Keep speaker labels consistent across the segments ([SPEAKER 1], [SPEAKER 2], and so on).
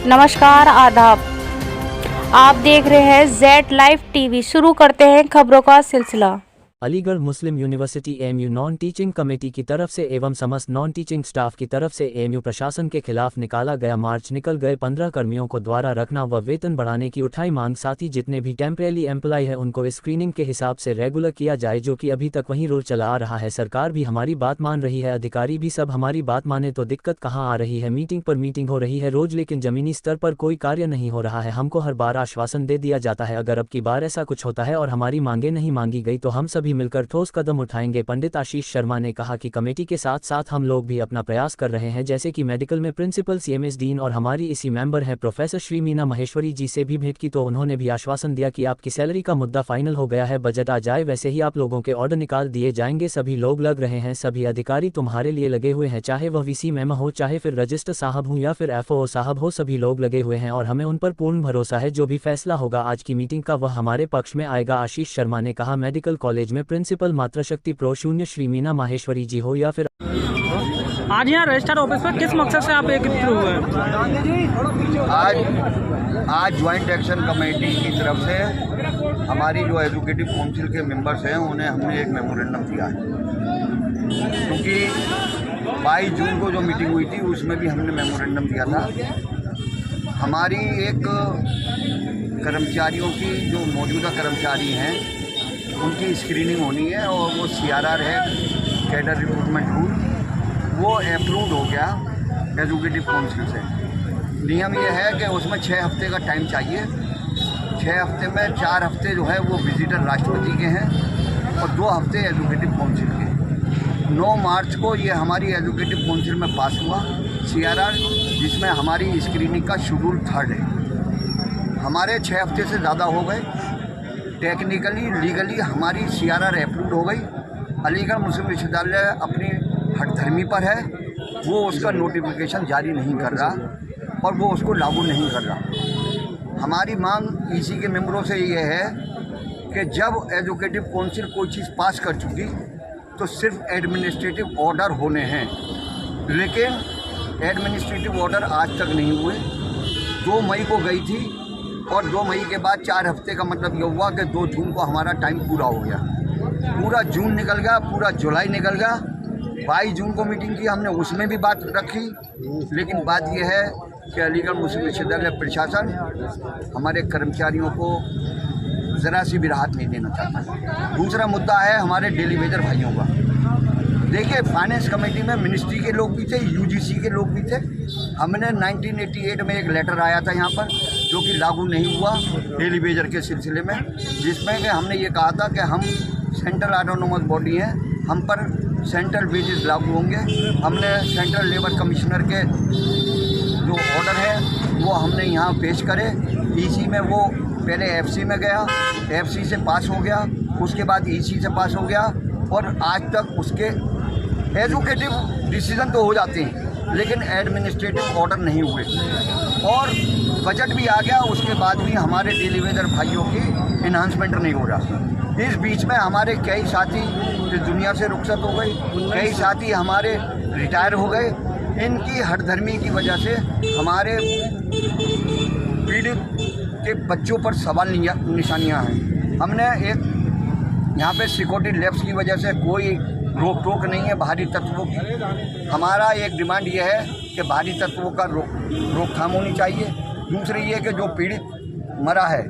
[SPEAKER 1] नमस्कार, आदाब। आप देख रहे हैं जेड लाइव टीवी। शुरू करते हैं खबरों का सिलसिला।
[SPEAKER 2] Aligarh Muslim university AMU non teaching committee की तरफ से एवं समस्त नॉन टीचिंग स्टाफ की तरफ से एएमयू प्रशासन के खिलाफ निकाला गया मार्च निकल गए 15 कर्मियों को द्वारा रखना व वेतन बढ़ाने की उठाई मांग। साथ ही जितने भी टेम्परेरी एम्प्लॉय है उनको स्क्रीनिंग के हिसाब से रेगुलर किया जाए, जो कि अभी तक वही रोल चला आ रहा है। सरकार भी हमारी बात मान रही है, अधिकारी भी सब हमारी बात माने तो दिक्कत कहाँ आ रही है। मीटिंग पर मीटिंग हो रही है रोज, लेकिन जमीनी स्तर पर कोई कार्य नहीं हो रहा है। हमको हर बार आश्वासन दे दिया जाता है अगर अब की बार ऐसा कुछ होता है और हमारी मांगे नहीं मांगी गई तो हम सभी मिलकर ठोस कदम उठाएंगे। पंडित आशीष शर्मा ने कहा कि कमेटी के साथ साथ हम लोग भी अपना प्रयास कर रहे हैं, जैसे कि मेडिकल में प्रिंसिपल, सीएमएस डीन और हमारी इसी मेंबर हैं प्रोफेसर श्री मीना महेश्वरी जी से भी भेंट की तो उन्होंने भी आश्वासन दिया कि आपकी सैलरी का मुद्दा फाइनल हो गया है, बजट आ जाए वैसे ही आप लोगों के ऑर्डर निकाल दिए जाएंगे। सभी लोग लग रहे हैं, सभी अधिकारी तुम्हारे लिए लगे हुए हैं, चाहे वह वीसी मैम हो, चाहे फिर रजिस्टर साहब हो या फिर एफओ साहब हो, सभी लोग लगे हुए हैं और हमें उन पर पूर्ण भरोसा है। जो भी फैसला होगा आज की मीटिंग का वह हमारे पक्ष में आएगा। आशीष शर्मा ने कहा मेडिकल कॉलेज में प्रिंसिपल मातृशक्ति प्रो शून्य श्री मीना माहेश्वरी जी हो या फिर
[SPEAKER 3] आज यहाँ रजिस्ट्रार ऑफिस पर किस मकसद से आप एकत्रित हुए हैं?
[SPEAKER 4] आज ज्वाइंट एक्शन कमेटी की तरफ से हमारी जो एजुकेटिव काउंसिल के मेंबर्स हैं उन्हें हमने एक मेमोरेंडम दिया है, क्योंकि 22 जून को जो मीटिंग हुई थी उसमें भी हमने मेमोरेंडम दिया था। हमारी एक कर्मचारियों की जो मौजूदा कर्मचारी हैं उनकी स्क्रीनिंग होनी है और वो CRR है, कैडर रिक्रूटमेंट रूल, वो अप्रूव्ड हो गया एजुकेटिव काउंसिल से। नियम ये है कि उसमें 6 हफ्ते का टाइम चाहिए। 6 हफ्ते में 4 हफ्ते जो है वो विजिटर राष्ट्रपति के हैं और 2 हफ्ते एजुकेटिव काउंसिल के। 9 मार्च को ये हमारी एजुकेटिव काउंसिल में पास हुआ CRR, जिसमें हमारी स्क्रीनिंग का शेड्यूल 3rd है। हमारे 6 हफ्ते से ज़्यादा हो गए। टेक्निकली लीगली हमारी CRR अप्रूव्ड हो गई। अलीगढ़ मुस्लिम विश्वविद्यालय अपनी हठधर्मी पर है, वो उसका नोटिफिकेशन जारी नहीं कर रहा और वो उसको लागू नहीं कर रहा। हमारी मांग EC के मेंबरों से ये है कि जब एजुकेटिव काउंसिल कोई चीज़ पास कर चुकी तो सिर्फ एडमिनिस्ट्रेटिव ऑर्डर होने हैं, लेकिन एडमिनिस्ट्रेटिव ऑर्डर आज तक नहीं हुए। 2 मई को गई थी और 2 मई के बाद 4 हफ्ते का मतलब ये हुआ कि 2 जून को हमारा टाइम पूरा हो गया। पूरा जून निकल गया, पूरा जुलाई निकल गया। 22 जून को मीटिंग की हमने, उसमें भी बात रखी, लेकिन बात यह है कि अलीगढ़ मुस्लिम विश्वविद्यालय प्रशासन हमारे कर्मचारियों को ज़रा सी भी राहत नहीं देना चाहता। दूसरा मुद्दा है हमारे डेली वेजर भाइयों का। देखिए, फाइनेंस कमेटी में मिनिस्ट्री के लोग भी थे, UGC के लोग भी थे। हमने 1988 में एक लेटर आया था यहाँ पर जो कि लागू नहीं हुआ डेली वेजर के सिलसिले में, जिसमें कि हमने ये कहा था कि हम सेंट्रल ऑटोनोमस बॉडी हैं, हम पर सेंट्रल वेजेस लागू होंगे। हमने सेंट्रल लेबर कमिश्नर के जो ऑर्डर है वो हमने यहाँ पेश करे। EC में वो पहले FC में गया, FC से पास हो गया, उसके बाद EC से पास हो गया और आज तक उसके एजुकेटिव डिसीजन तो हो जाते हैं लेकिन एडमिनिस्ट्रेटिव ऑर्डर नहीं हुए और बजट भी आ गया, उसके बाद भी हमारे डेली वेजर भाइयों की इन्हांसमेंट नहीं हो रहा। इस बीच में हमारे कई साथी इस दुनिया से रुखसत हो गई, कई साथी हमारे रिटायर हो गए। इनकी हठधर्मी की वजह से हमारे पीड़ित के बच्चों पर सवाल निशानियां हैं। हमने एक यहाँ पे सिक्योरिटी लैब्स की वजह से कोई रोक टोक नहीं है भारी तत्वों की। हमारा एक डिमांड ये है कि भारी तत्वों का रोकथाम होनी चाहिए। दूसरी ये कि जो पीड़ित मरा है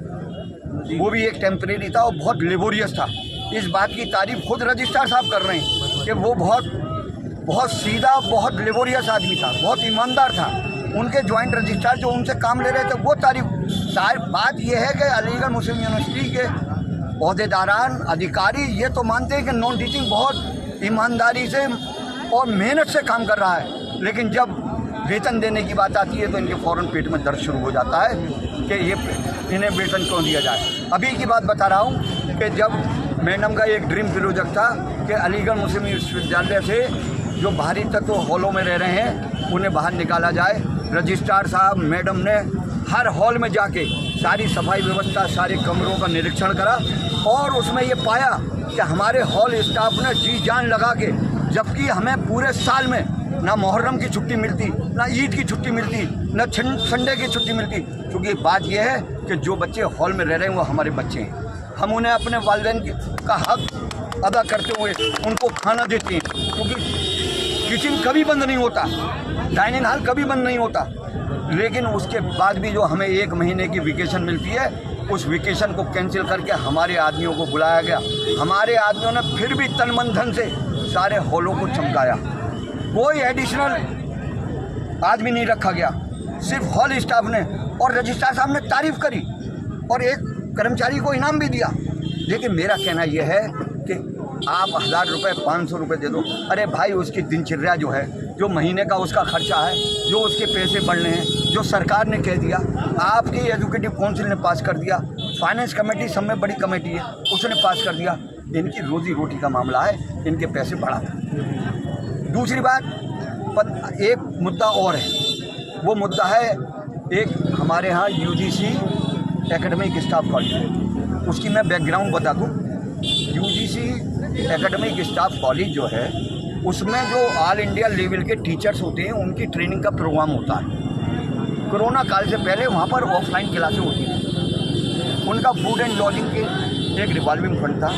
[SPEAKER 4] वो भी एक टेम्परेरी था और बहुत लेबोरियस था। इस बात की तारीफ खुद रजिस्ट्रार साहब कर रहे हैं कि वो बहुत सीधा, बहुत लेबोरियस आदमी था, बहुत ईमानदार था। उनके ज्वाइंट रजिस्ट्रार जो उनसे काम ले रहे थे वो तारीफ। बात यह है कि अलीगढ़ मुस्लिम यूनिवर्सिटी के ओहदेदारान, अधिकारी ये तो मानते हैं कि नॉन टीचिंग बहुत ईमानदारी से और मेहनत से काम कर रहा है, लेकिन जब वेतन देने की बात आती है तो इनके फ़ौरन पेट में दर्द शुरू हो जाता है कि ये इन्हें वेतन क्यों दिया जाए। अभी की बात बता रहा हूँ कि जब मैडम का एक ड्रीम प्रोजेक्ट था कि अलीगढ़ मुस्लिम विश्वविद्यालय से जो बाहरी तत्व हॉलों में रह रहे हैं उन्हें बाहर निकाला जाए। रजिस्ट्रार साहब, मैडम ने हर हॉल में जाके सारी सफाई व्यवस्था, सारे कमरों का निरीक्षण करा और उसमें ये पाया कि हमारे हॉल स्टाफ ने जी जान लगा के, जबकि हमें पूरे साल में ना मुहर्रम की छुट्टी मिलती, ना ईद की छुट्टी मिलती, ना संडे की छुट्टी मिलती। क्योंकि बात यह है कि जो बच्चे हॉल में रह रहे हैं वो हमारे बच्चे हैं। हम उन्हें अपने वालिदैन का हक अदा करते हुए उनको खाना देते हैं, क्योंकि किचन कभी बंद नहीं होता, डाइनिंग हॉल कभी बंद नहीं होता। लेकिन उसके बाद भी जो हमें 1 महीने की वेकेशन मिलती है, उस वेकेशन को कैंसिल करके हमारे आदमियों को बुलाया गया। हमारे आदमियों ने फिर भी तन मन धन से सारे हॉलों को चमकाया। कोई एडिशनल आदमी नहीं रखा गया, सिर्फ हॉल स्टाफ ने और रजिस्ट्रार साहब ने तारीफ करी और एक कर्मचारी को इनाम भी दिया। लेकिन मेरा कहना यह है कि आप 1000 रुपये 500 रुपये दे दो। अरे भाई, उसकी दिनचर्या जो है, जो महीने का उसका खर्चा है, जो उसके पैसे बढ़ने हैं, जो सरकार ने कह दिया, आपकी एजुकेटिव काउंसिल ने पास कर दिया, फाइनेंस कमेटी सब में बड़ी कमेटी है, उसने पास कर दिया। इनकी रोजी रोटी का मामला है, इनके पैसे बढ़ा था। दूसरी बात, एक मुद्दा और है, वो मुद्दा है एक हमारे यहाँ UGC एकेडमिक स्टाफ कॉलेज। उसकी मैं बैकग्राउंड बता दूँ। UGC एकेडमिक स्टाफ कॉलेज जो है, उसमें जो ऑल इंडिया लेवल के टीचर्स होते हैं, उनकी ट्रेनिंग का प्रोग्राम होता है। कोरोना काल से पहले वहाँ पर ऑफलाइन क्लासें होती थी। उनका फूड एंड लॉजिंग के एक रिवॉल्विंग फंड था,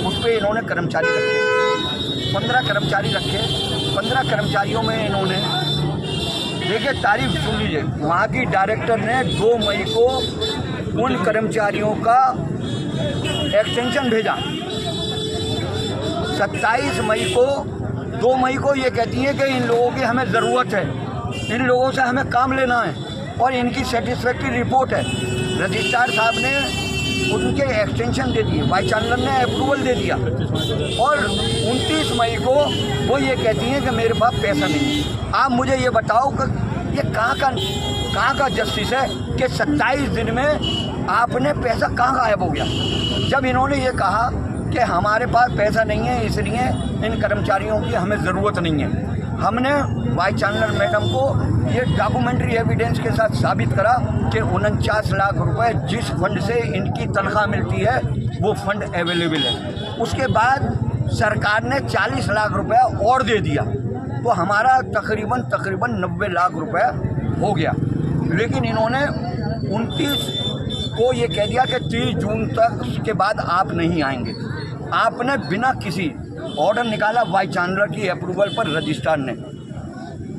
[SPEAKER 4] उस पर इन्होंने कर्मचारी रखे, 15 कर्मचारी रखे। 15 कर्मचारियों में इन्होंने, देखिए तारीफ सुन लीजिए, वहाँ की डायरेक्टर ने 2 मई को उन कर्मचारियों का एक्सटेंशन भेजा। 27 मई को, 2 मई को ये कहती है कि इन लोगों की हमें ज़रूरत है, इन लोगों से हमें काम लेना है और इनकी सेटिस्फैक्ट्री रिपोर्ट है। रजिस्ट्रार साहब ने उनके एक्सटेंशन दे दिए, वाइस चांसलर ने अप्रूवल दे दिया और 29 मई को वो ये कहती हैं कि मेरे पास पैसा नहीं है। आप मुझे ये बताओ कि ये कहाँ का जस्टिस है कि 27 दिन में आपने पैसा कहाँ गायब हो गया। जब इन्होंने ये कहा कि हमारे पास पैसा नहीं है, इसलिए इन कर्मचारियों की हमें ज़रूरत नहीं है, हमने वाइस चांसलर मैडम को ये डॉक्यूमेंट्री एविडेंस के साथ साबित करा कि 49 लाख रुपए जिस फंड से इनकी तनख्वाह मिलती है वो फंड अवेलेबल है। उसके बाद सरकार ने 40 लाख रुपया और दे दिया, तो हमारा तकरीबन 90 लाख रुपया हो गया। लेकिन इन्होंने 29 को ये कह दिया कि 30 जून तक के बाद आप नहीं आएंगे। आपने बिना किसी ऑर्डर निकाला वाइस चांसलर की अप्रूवल पर रजिस्ट्रार ने।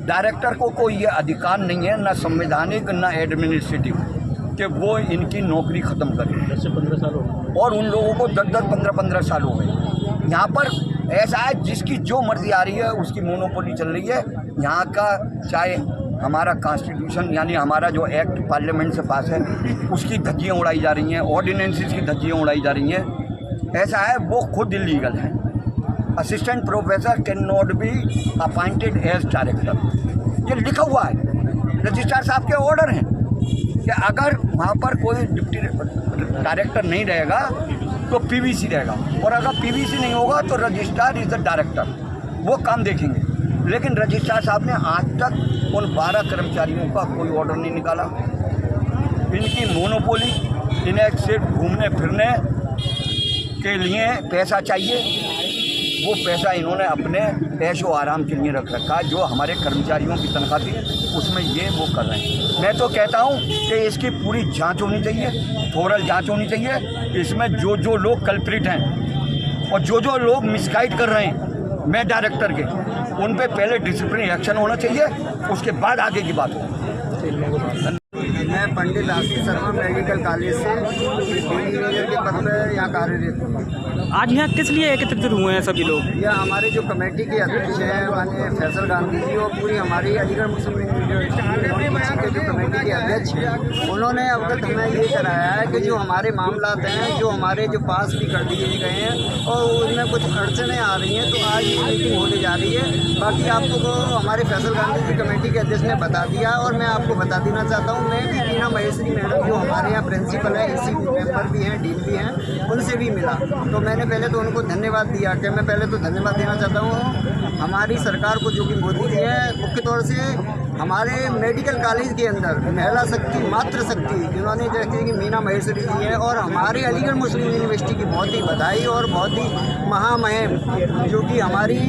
[SPEAKER 4] डायरेक्टर को कोई ये अधिकार नहीं है, ना संवैधानिक ना एडमिनिस्ट्रेटिव, कि वो इनकी नौकरी ख़त्म करें। 10 से 15 साल हो, और उन लोगों को 10-10, 15-15 साल हो गए। यहाँ पर ऐसा है, जिसकी जो मर्जी आ रही है उसकी मोनोपोली चल रही है। यहाँ का चाहे हमारा कॉन्स्टिट्यूशन यानी हमारा जो एक्ट पार्लियामेंट से पास है उसकी धज्जियाँ उड़ाई जा रही हैं, ऑर्डिनेंसेस की धज्जियाँ उड़ाई जा रही हैं। ऐसा है, वो खुद इलीगल है। Assistant professor can not be appointed as director, ये लिखा हुआ है, रजिस्ट्रार साहब के ऑर्डर हैं कि अगर वहाँ पर कोई डिप्टी डायरेक्टर नहीं रहेगा तो PVC रहेगा, और अगर PVC नहीं होगा तो रजिस्ट्रार इज़ द डायरेक्टर, वो काम देखेंगे। लेकिन रजिस्ट्रार साहब ने आज तक उन 12 कर्मचारियों का कोई ऑर्डर नहीं निकाला। इनकी मोनोपोली, इन्हें सिर्फ घूमने फिरने के लिए पैसा चाहिए, वो पैसा इन्होंने अपने ऐशो आराम के लिए रख रखा है। जो हमारे कर्मचारियों की तनख्वाह थी उसमें ये वो कर रहे हैं। मैं तो कहता हूँ कि इसकी पूरी जांच होनी चाहिए, थोरल जांच होनी चाहिए। इसमें जो लोग कल्प्रिट हैं और जो लोग मिसगाइड कर रहे हैं मैं डायरेक्टर के, उन पे पहले डिसिप्लिनरी एक्शन होना चाहिए, उसके बाद आगे की बात हो।
[SPEAKER 5] मैं पंडित आशीष शर्मा मेडिकल कॉलेज से इंजीनियर के पद पर यहाँ कार्यरत हूँ।
[SPEAKER 3] आज यहाँ किस लिए एकत्रित हुए हैं सभी लोग?
[SPEAKER 5] यह हमारे जो कमेटी के अध्यक्ष हैं माननीय फैसल गांधी जी और पूरी हमारी अलीगढ़ मुस्लिम यूनिवर्सिटी के जो कमेटी के अध्यक्ष हैं, उन्होंने अवगत हमें ये कराया है कि जो हमारे मामलात हैं, जो हमारे जो पास भी कर दिए गए हैं और उनमें कुछ अड़चनें आ रही हैं, तो आज ये मीटिंग होने जा रही है। बाकी आपको हमारे फैसल गांधी जी कमेटी के अध्यक्ष ने बता दिया और मैं आपको बता देना चाहता हूँ, मैं भी मीना महेश्वरी मैडम जो हमारे यहाँ प्रिंसिपल है, इसी मेंबर भी हैं, डीन भी हैं, उनसे भी मिला। तो मैंने पहले तो उनको धन्यवाद दिया कि मैं पहले तो धन्यवाद देना चाहता हूँ हमारी सरकार को, जो कि मोदी जी है, मुख्य तौर से हमारे मेडिकल कॉलेज के अंदर महिला शक्ति, मातृशक्ति जिन्होंने जैसे कि मीना महेश्वरी जी है, और हमारे अलीगढ़ मुस्लिम यूनिवर्सिटी की बहुत ही बधाई और बहुत ही महामहिम जो कि हमारी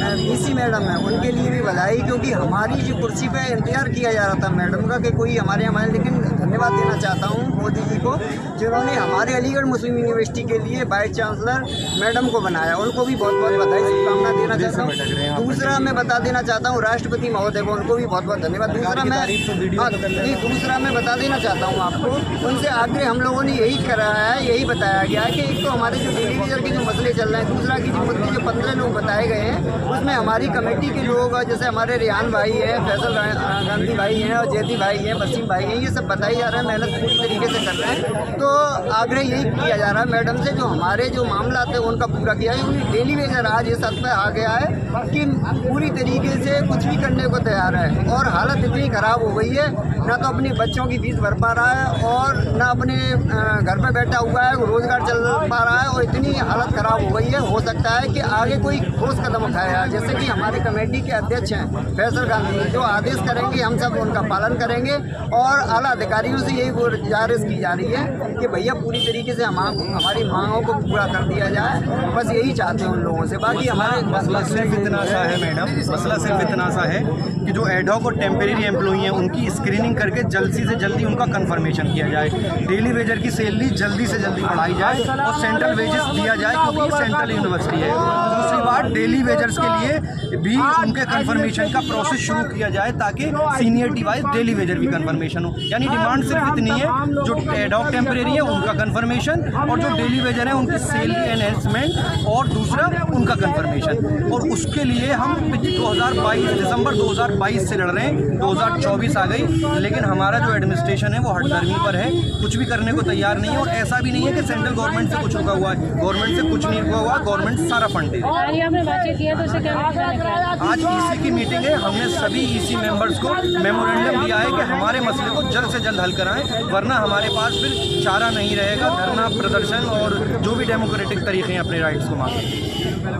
[SPEAKER 5] डीसी मैडम है उनके लिए भी बधाई, क्योंकि हमारी जो कुर्सी पे इंतजार किया जा रहा था मैडम का कि कोई हमारे हमारे, लेकिन धन्यवाद देना चाहता हूँ मोदी जी को जिन्होंने हमारे अलीगढ़ मुस्लिम यूनिवर्सिटी के लिए वाइस चांसलर मैडम को बनाया, उनको भी बहुत बहुत बधाई शुभकामना देना चाहता हूँ। दूसरा मैं बता देना चाहता हूँ राष्ट्रपति महोदय को, उनको भी बहुत बहुत धन्यवाद। दूसरा मैं बता देना चाहता हूँ आपको, उनसे आग्रह हम लोगों ने यही कराया है, यही बताया गया है कि एक तो हमारे जो टेलीविजन के जो मसले चल रहे हैं, दूसरा की जो मुद्दे जो 15 लोग बताए गए हैं उसमें हमारी कमेटी के लोग जैसे हमारे रेहान भाई है, फैसल गांधी भाई हैं और जैदी भाई हैं, वसीम भाई हैं, ये सब बताए जा रहे हैं, मेहनत पूरी तरीके से कर रहे हैं। तो आग्रह यही किया जा रहा है मैडम से जो हमारे जो मामला थे उनका पूरा किया है। उन्हें डेली वेजर आज इस हद पे आ गया है कि पूरी तरीके से कुछ भी करने को तैयार है, और हालत इतनी ख़राब हो गई है ना तो अपने बच्चों की फीस भर पा रहा है और ना अपने घर पे बैठा हुआ है रोजगार चल पा रहा है, और इतनी हालत ख़राब हो गई है। हो सकता है कि आगे कोई ठोस कदम उठाया, जैसे कि हमारे कमेटी के अध्यक्ष हैं फैसल गांधी, जो आदेश करेंगे हम सब उनका पालन करेंगे, और आला अधिकारियों से यही गुजारिश की जा रही है कि भैया पूरी तरीके से हमारी मांगों को पूरा कर दिया जाए। बस यही चाहते हैं उन लोगों से। बाकी हमारे
[SPEAKER 6] मसला सिर्फ इतना सा है मैडम, मसला सिर्फ इतना सा है कि जो एडहॉक और टेम्परेरी एम्प्लॉई हैं उनकी स्क्रीनिंग करके जल्दी से जल्दी उनका कंफर्मेशन किया जाए, डेली वेजर की सैलरी जल्दी से जल्दी बढ़ाई जाए और सेंट्रल वेजेस दिया जाए, क्योंकि ये सेंट्रल यूनिवर्सिटी है। दूसरी बात, डेली वेजर्स के लिए भी उनके कंफर्मेशन का प्रोसेस शुरू किया जाए ताकि सीनियरिटी वाइज डेली वेजर की कंफर्मेशन हो। यानी डिमांड सिर्फ इतनी है, जो एडहॉक टेम्परेरी है उनका कंफर्मेशन, और जो डेली वेजर है उनकी सैलरी एनहेंसमेंट, और दूसरा उनका कंफर्मेशन। और उसके लिए हम 2022 दिसंबर 2022 से लड़ रहे हैं, 2024 आ गई, लेकिन हमारा जो एडमिनिस्ट्रेशन है वो हठधर्मी पर है, कुछ भी करने को तैयार नहीं है। और ऐसा भी नहीं है कि सेंट्रल गवर्नमेंट से कुछ रुका हुआ है, गवर्नमेंट से कुछ नहीं रुका हुआ, गवर्नमेंट सारा फंड दे रही है। आज ईसी की मीटिंग है, हमने सभी ईसी मेंबर्स को मेमोरेंडम दिया है कि हमारे मसले को जल्द से जल्द हल कराएं, वरना हमारे पास फिर चारा नहीं रहेगा, धरना प्रदर्शन और जो भी डेमोक्रेटिक तरीके हैं अपने राइट्स को मांगने।